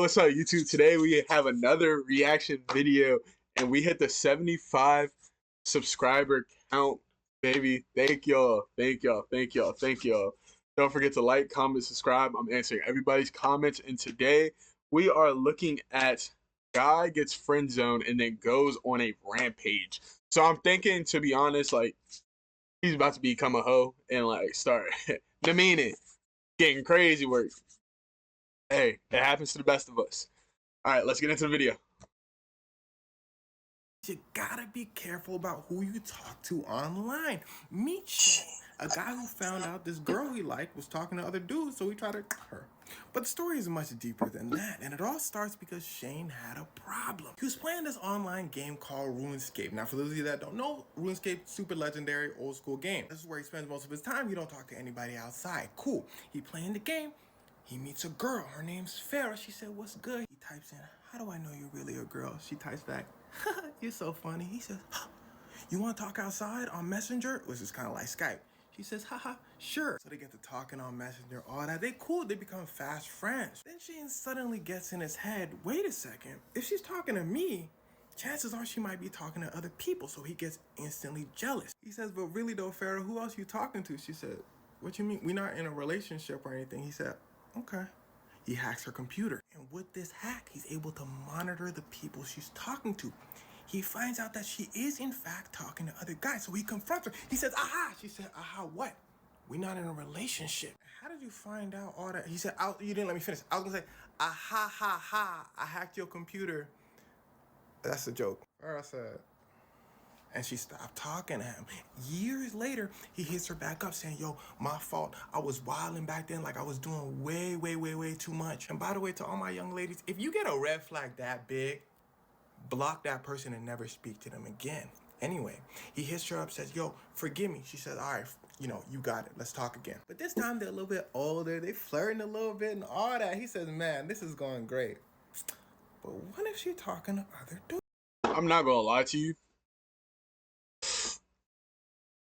what's up, YouTube? Today we have another reaction video, and we hit the 75 subscriber count, baby. Thank y'all, thank y'all, thank y'all, thank y'all. Don't forget to like, comment, subscribe. I'm answering everybody's comments, and today we are looking at guy gets friend zoned and then goes on a rampage. So I'm thinking, to be honest, like he's about to become a hoe and like start demeaning, getting crazy work. Hey, it happens to the best of us. All right, let's get into the video. You gotta be careful about who you talk to online. Meet Shane, a guy who found out this girl he liked was talking to other dudes, so he tried to her. But the story is much deeper than that, and it all starts because Shane had a problem. He was playing this online game called RuneScape. Now, for those of you that don't know, RuneScape, super legendary, old school game. This is where he spends most of his time. You don't talk to anybody outside. Cool. He playing the game. He meets a girl. Her name's Farah. She said, "What's good?" He types in, "How do I know you're really a girl?" She types back, "You're so funny." He says, "You want to talk outside on Messenger?" Which is kind of like Skype. She says, "Haha, sure." So they get to talking on Messenger, all that. They cool. They become fast friends. Then Shane suddenly gets in his head, wait a second. If she's talking to me, chances are she might be talking to other people. So he gets instantly jealous. He says, "But really though, Farah, who else you talking to?" She said, "What you mean? We're not in a relationship or anything." He said, "Okay." He hacks her computer. And with this hack, he's able to monitor the people she's talking to. He finds out that she is in fact talking to other guys. So he confronts her. He says, "Aha." She said, "Aha, what? We're not in a relationship." "How did you find out all that?" He said, "You didn't let me finish. I was gonna say, aha, ha, ha, I hacked your computer." That's a joke. Or I said, and she stopped talking to him. Years later, he hits her back up saying, "Yo, my fault. I was wilding back then, like I was doing way too much." And by the way, to all my young ladies, if you get a red flag that big, block that person and never speak to them again. Anyway, he hits her up, says, "Yo, forgive me." She says, "All right, you got it. Let's talk again." But this time they're a little bit older. They flirting a little bit and all that. He says, "Man, this is going great. But what if she talking to other dudes?" I'm not gonna lie to you.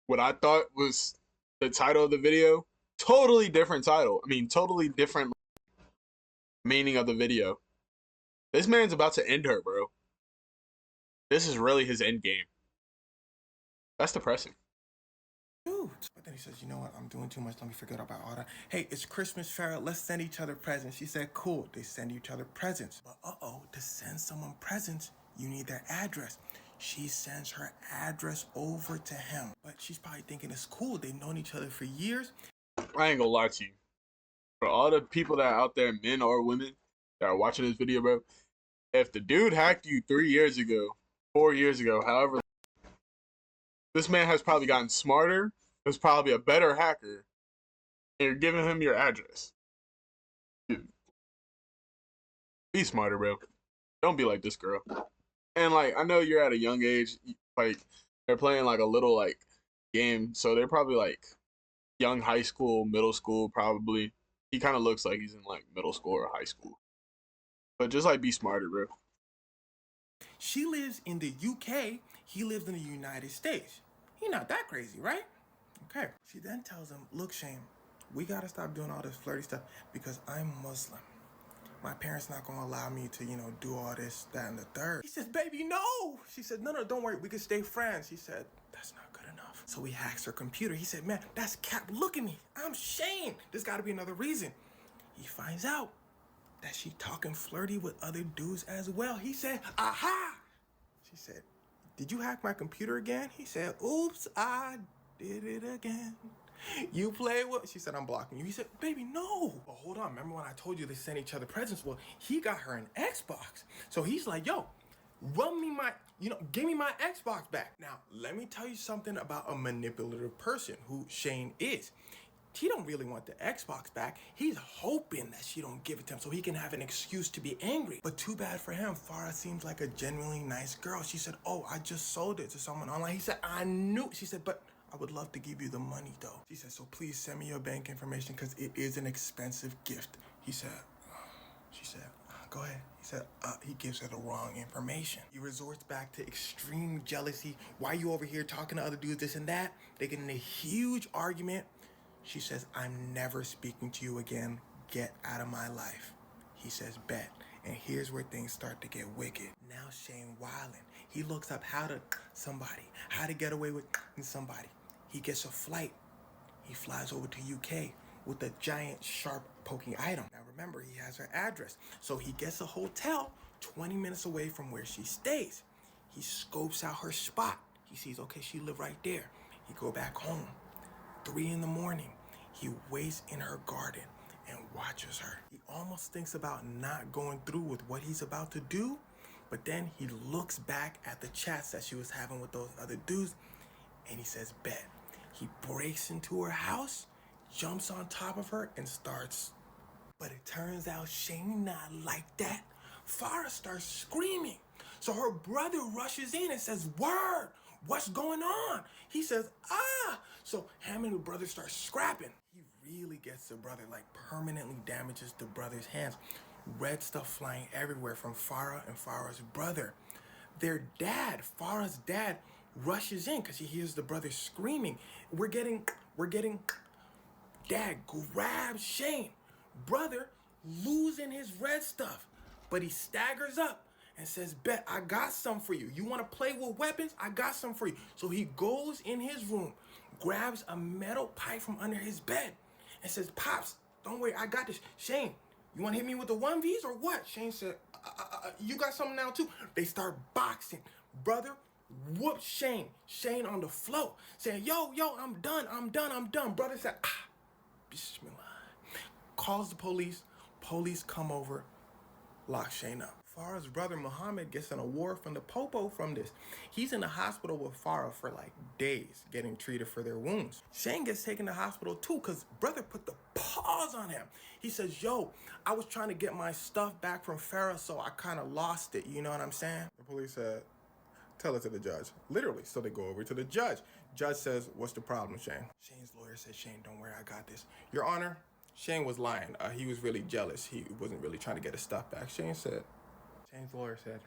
What I thought was the title of the video, totally different title. I mean, totally different meaning of the video. This man's about to end her, bro. This is really his end game. That's depressing. But then he says, "You know what? I'm doing too much. Let me forget about all that. Hey, it's Christmas, Farah. Let's send each other presents." She said, "Cool." They send each other presents. But to send someone presents, you need their address. She sends her address over to him. But she's probably thinking it's cool. They've known each other for years. I ain't gonna lie to you. For all the people that are out there, men or women, that are watching this video, bro, if the dude hacked you 3 years ago, 4 years ago, however, this man has probably gotten smarter. Is probably a better hacker, and you're giving him your address. Dude, be smarter, bro. Don't be like this girl. And like, I know you're at a young age. Like, they're playing like a little like game, so they're probably like young high school, middle school, probably. He kind of looks like he's in like middle school or high school. But just like, be smarter, bro. She lives in the UK. He lives in the United States. He's not that crazy, right? Okay. She then tells him, "Look, Shane, we gotta stop doing all this flirty stuff because I'm Muslim. My parents not gonna allow me to, do all this, that, and the third." He says, "Baby, no." She said, "No, don't worry. We can stay friends." He said, "That's not good enough." So he hacks her computer. He said, "Man, that's cap. Look at me. I'm Shane. There's gotta be another reason." He finds out that she talking flirty with other dudes as well. He said, "Aha." She said, "Did you hack my computer again?" He said, "Oops, I did it again. You play with..." She said, "I'm blocking you." He said, "Baby, no." But hold on. Remember when I told you they sent each other presents? Well, he got her an Xbox. So he's like, "Yo, run me my, give me my Xbox back." Now, let me tell you something about a manipulative person who Shane is. He don't really want the Xbox back. He's hoping that she don't give it to him so he can have an excuse to be angry. But too bad for him. Farah seems like a genuinely nice girl. She said, "Oh, I just sold it to someone online." He said, "I knew." She said, "But I would love to give you the money though." She said, "So please send me your bank information because it is an expensive gift." He said, she said, "Go ahead." He said, he gives her the wrong information. He resorts back to extreme jealousy. "Why you over here talking to other dudes, this and that?" They get in a huge argument. She says, "I'm never speaking to you again. Get out of my life." He says, "Bet." And here's where things start to get wicked. Now Shane wildin'. He looks up how to get away with somebody. He gets a flight. He flies over to UK with a giant sharp poking item. Now remember, he has her address. So he gets a hotel 20 minutes away from where she stays. He scopes out her spot. He sees, okay, she live right there. He go back home. 3 in the morning, he waits in her garden and watches her. He almost thinks about not going through with what he's about to do, but then he looks back at the chats that she was having with those other dudes, and he says, bet. He breaks into her house, jumps on top of her, and starts. But it turns out Shane not like that. Farah starts screaming. So her brother rushes in and says, word, what's going on? He says, ah. So him and the brother start scrapping. He really gets the brother, like permanently damages the brother's hands. Red stuff flying everywhere from Farah and Farah's brother. Their dad, Farah's dad, rushes in because he hears the brother screaming. We're getting, dad grabs Shane. Brother losing his red stuff, but he staggers up and says, bet, I got some for you. You want to play with weapons? I got some for you. So he goes in his room, grabs a metal pipe from under his bed and says, Pops, don't worry, I got this. Shane, you want to hit me with the 1Vs or what? Shane said, you got something now too. They start boxing. Brother whoops Shane. Shane on the floor saying, yo, I'm done. Brother said, Bismillah. Calls the police. Police come over, lock Shane up. Farah's brother Muhammad gets an award from the Popo from this. He's in the hospital with Farah for like days getting treated for their wounds. Shane gets taken to hospital too because brother put the paws on him. He says, yo, I was trying to get my stuff back from Farah, so I kind of lost it. You know what I'm saying? The police said, tell it to the judge. Literally. So they go over to the judge. Judge says, what's the problem, Shane? Shane's lawyer says, Shane, don't worry, I got this. Your Honor, Shane was lying. He was really jealous. He wasn't really trying to get his stuff back. Shane's lawyer said.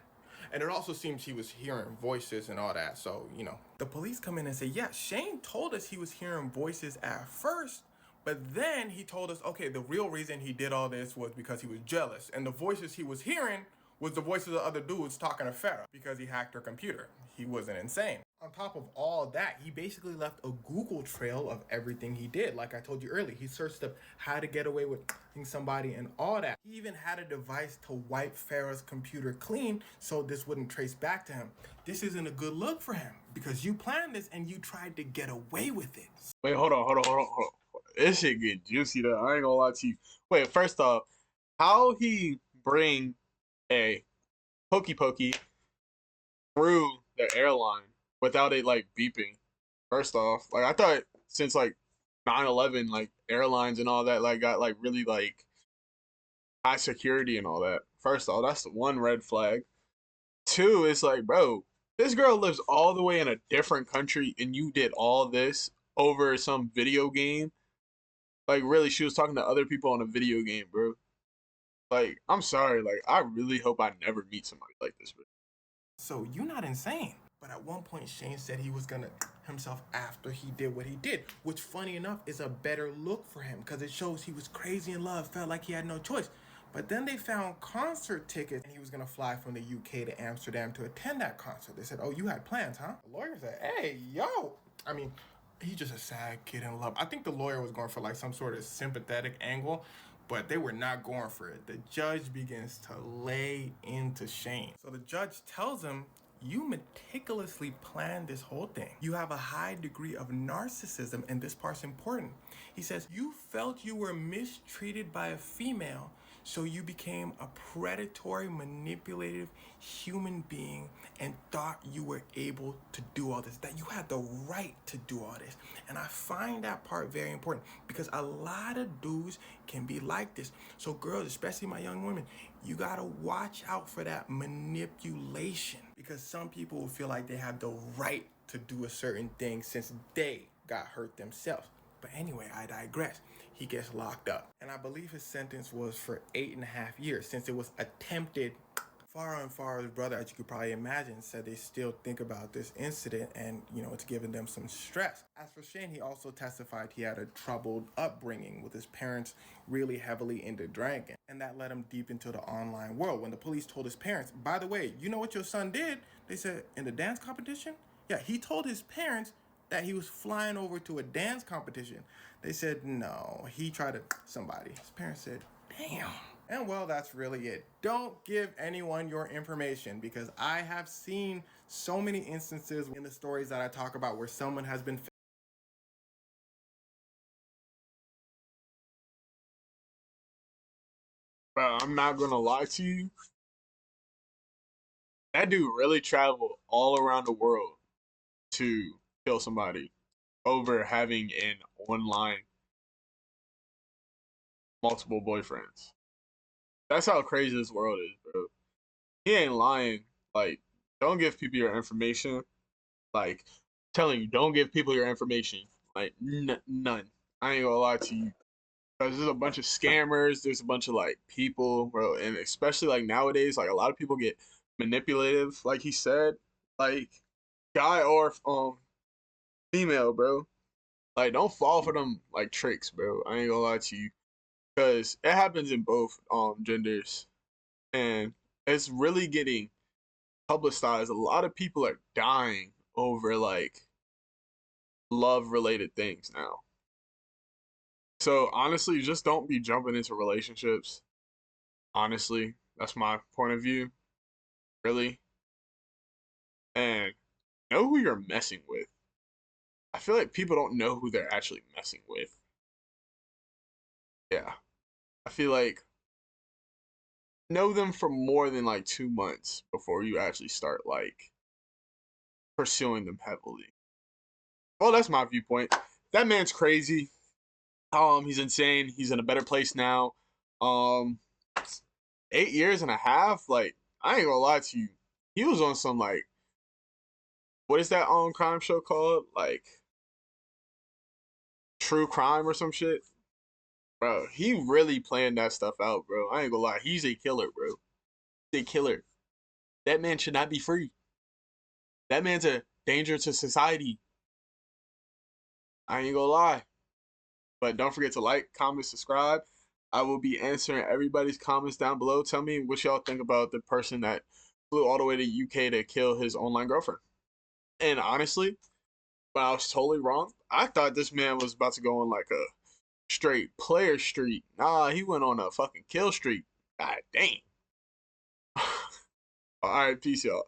And it also seems he was hearing voices and all that. So, you know. The police come in and say, yeah, Shane told us he was hearing voices at first, but then he told us, okay, the real reason he did all this was because he was jealous. And the voices he was hearing was the voices of other dudes talking to Farah because he hacked her computer. He wasn't insane. On top of all that, he basically left a Google trail of everything he did. Like I told you earlier, he searched up how to get away with somebody and all that. He even had a device to wipe Farah's computer clean so this wouldn't trace back to him. This isn't a good look for him because you planned this and you tried to get away with it. Wait, hold on. This shit get juicy though. I ain't gonna lie to you. Wait, first off, how he bring a pokey through the airline without it like beeping? First off, like I thought since like 9/11, like airlines and all that like got like really like high security and all that. First off, that's the one red flag. Two, it's like, bro, this girl lives all the way in a different country and you did all this over some video game. Like really, she was talking to other people on a video game, bro. Like, I'm sorry, like I really hope I never meet somebody like this, bro. So you're not insane. But at one point, Shane said he was gonna himself after he did what he did, which funny enough is a better look for him because it shows he was crazy in love, felt like he had no choice. But then they found concert tickets and he was gonna fly from the UK to Amsterdam to attend that concert. They said, oh, you had plans, huh? The lawyer said, hey, yo. I mean, he's just a sad kid in love. I think the lawyer was going for like some sort of sympathetic angle, but they were not going for it. The judge begins to lay into Shane. So the judge tells him, you meticulously planned this whole thing. You have a high degree of narcissism, and this part's important. He says, you felt you were mistreated by a female, so you became a predatory, manipulative human being and thought you were able to do all this, that you had the right to do all this. And I find that part very important because a lot of dudes can be like this. So girls, especially my young women, you gotta watch out for that manipulation because some people will feel like they have the right to do a certain thing since they got hurt themselves. But anyway, I digress. He gets locked up. And I believe his sentence was for 8.5 years since it was attempted Farah and Farah's brother, as you could probably imagine, said they still think about this incident and, it's giving them some stress. As for Shane, he also testified he had a troubled upbringing with his parents really heavily into drinking. And that led him deep into the online world. When the police told his parents, by the way, you know what your son did? They said, in the dance competition? Yeah, he told his parents that he was flying over to a dance competition. They said, no, he tried to somebody. His parents said, damn. And well, that's really it. Don't give anyone your information, because I have seen so many instances in the stories that I talk about where someone has been Bro, I'm not gonna lie to you. That dude really traveled all around the world to kill somebody over having an online multiple boyfriends. That's how crazy this world is, bro. He ain't lying. Like, don't give people your information. Like, telling you, don't give people your information. Like, none. I ain't gonna lie to you. Because there's a bunch of scammers. There's a bunch of, like, people, bro. And especially, like, nowadays, like, a lot of people get manipulative, like he said. Like, guy or female, bro. Like, don't fall for them, like, tricks, bro. I ain't gonna lie to you. Because it happens in both genders. And it's really getting publicized. A lot of people are dying over like love related things now. So honestly, just don't be jumping into relationships. Honestly, that's my point of view. Really. And know who you're messing with. I feel like people don't know who they're actually messing with. Yeah. I feel like know them for more than like 2 months before you actually start like pursuing them heavily. Well, that's my viewpoint. That man's crazy. He's insane. He's in a better place now. Um, 8 years and a half. Like, I ain't gonna lie to you. He was on some like, what is that crime show called? Like, True Crime or some shit. Bro, he really planned that stuff out, bro. I ain't gonna lie. He's a killer, bro. He's a killer. That man should not be free. That man's a danger to society. I ain't gonna lie. But don't forget to like, comment, subscribe. I will be answering everybody's comments down below. Tell me what y'all think about the person that flew all the way to UK to kill his online girlfriend. And honestly, when I was totally wrong, I thought this man was about to go on like a straight player streak. Nah, he went on a fucking kill streak. God dang. All right, peace, y'all.